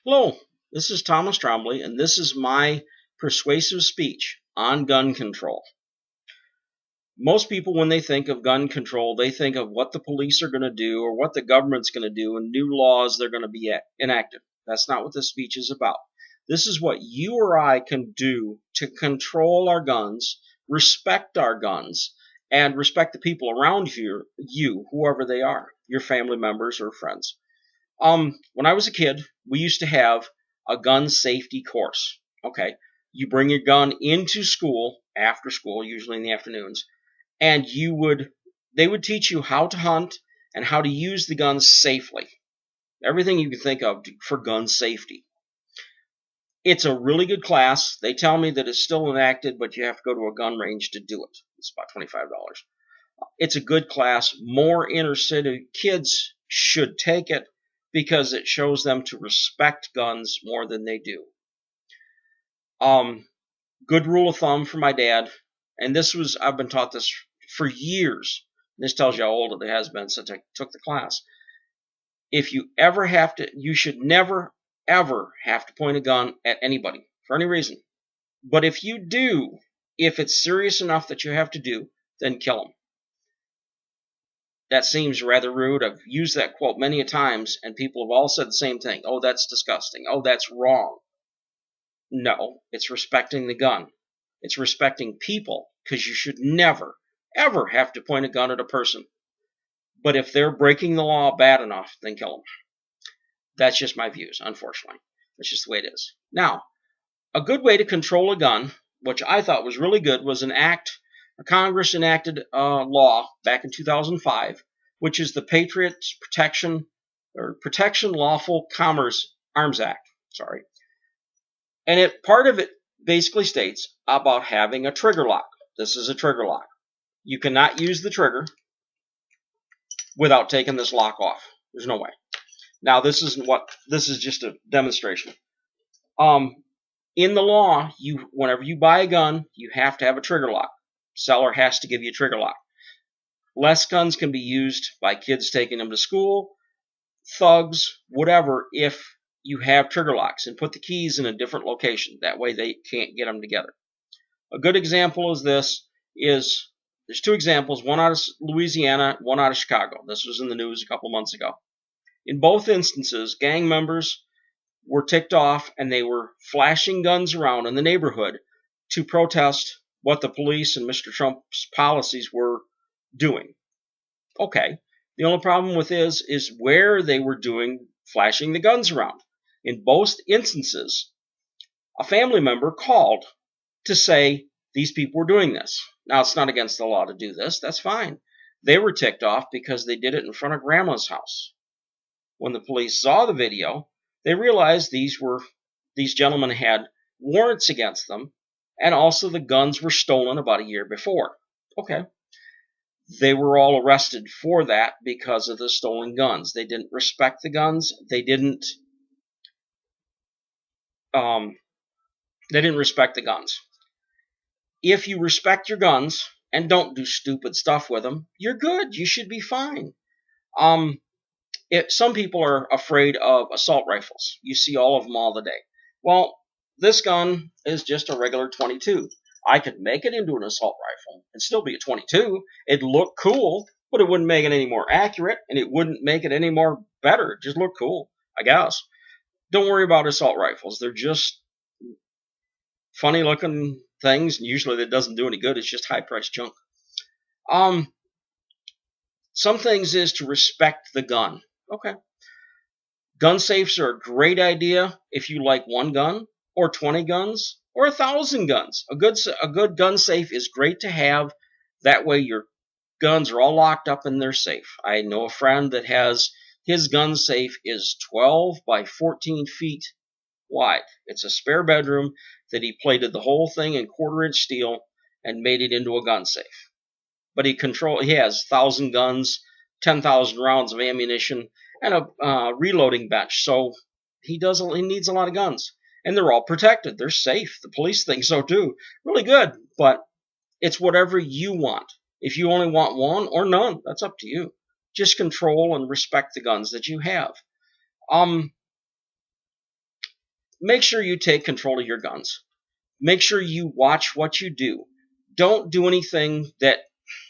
Hello, this is Thomas Trombley, and this is my persuasive speech on gun control. Most people, when they think of gun control, they think of what the police are going to do or what the government's going to do and new laws they're going to be enacted. That's not what this speech is about. This is what you or I can do to control our guns, respect our guns, and respect the people around you, whoever they are, your family members or friends. When I was a kid, we used to have a gun safety course. Okay, you bring your gun into school after school, usually in the afternoons, and they would teach you how to hunt and how to use the gun safely. Everything you can think of for gun safety. It's a really good class. They tell me that it's still enacted, but you have to go to a gun range to do it. It's about $25. It's a good class. More inner city kids should take it because it shows them to respect guns more than they do. Good rule of thumb for my dad, and I've been taught this for years. This tells you how old it has been since I took the class. If you ever have to, you should never, ever have to point a gun at anybody for any reason. But if you do, if it's serious enough that you have to do, then kill them. That seems rather rude. I've used that quote many a times, and people have all said the same thing. Oh, that's disgusting. Oh, that's wrong. No, it's respecting the gun. It's respecting people, because you should never, ever have to point a gun at a person. But if they're breaking the law bad enough, then kill them. That's just my views, unfortunately. That's just the way it is. Now, a good way to control a gun, which I thought was really good, was Congress enacted a law back in 2005, which is the Patriots Protection Lawful Commerce Arms Act. And part of it basically states about having a trigger lock. This is a trigger lock. You cannot use the trigger without taking this lock off. There's no way. Now, this is just a demonstration. In the law, whenever you buy a gun, you have to have a trigger lock. Seller has to give you a trigger lock. Less guns can be used by kids taking them to school, thugs, whatever, if you have trigger locks and put the keys in a different location. That way they can't get them together. A good example of this is, there's two examples, one out of Louisiana, one out of Chicago. This was in the news a couple months ago. In both instances, gang members were ticked off and they were flashing guns around in the neighborhood to protest what the police and Mr. Trump's policies were doing. Okay, the only problem with this is where they were flashing the guns around. In both instances, a family member called to say these people were doing this. Now, it's not against the law to do this. That's fine. They were ticked off because they did it in front of grandma's house. When the police saw the video, they realized these gentlemen had warrants against them, and also the guns were stolen about a year before. Okay. They were all arrested for that because of the stolen guns. They didn't respect the guns. They didn't respect the guns. If you respect your guns and don't do stupid stuff with them, you're good. You should be fine. Some people are afraid of assault rifles. You see all of them all the day. Well, this gun is just a regular 22. I could make it into an assault rifle and still be a 22. It'd look cool, but it wouldn't make it any more accurate, and it wouldn't make it any more better. It just look cool, I guess. Don't worry about assault rifles. They're just funny-looking things, and usually that doesn't do any good. It's just high-priced junk. Some things is to respect the gun. Okay. Gun safes are a great idea if you like one gun, or 20 guns, or 1,000 guns. A good gun safe is great to have. That way your guns are all locked up and they're safe. I know a friend that has his gun safe is 12 by 14 feet wide. It's a spare bedroom that he plated the whole thing in 1/4-inch steel and made it into a gun safe. But he has 1,000 guns, 10,000 rounds of ammunition, and a reloading bench. So he needs a lot of guns. And they're all protected. They're safe. The police think so too. Really good. But it's whatever you want. If you only want one or none, that's up to you. Just control and respect the guns that you have. make sure you take control of your guns. Make sure you watch what you do. Don't do anything that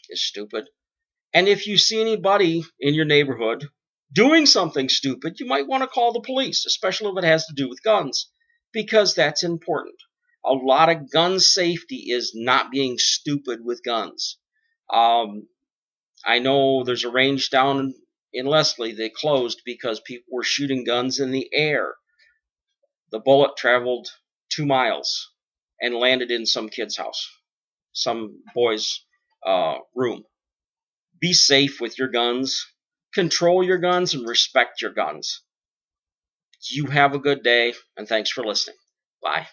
is stupid. And if you see anybody in your neighborhood doing something stupid, you might want to call the police, especially if it has to do with guns, because that's important. A lot of gun safety is not being stupid with guns. I know there's a range down in Leslie they closed because people were shooting guns in the air. The bullet traveled 2 miles and landed in some kid's house, some boy's room. Be safe with your guns. Control your guns and respect your guns. You have a good day, and thanks for listening. Bye.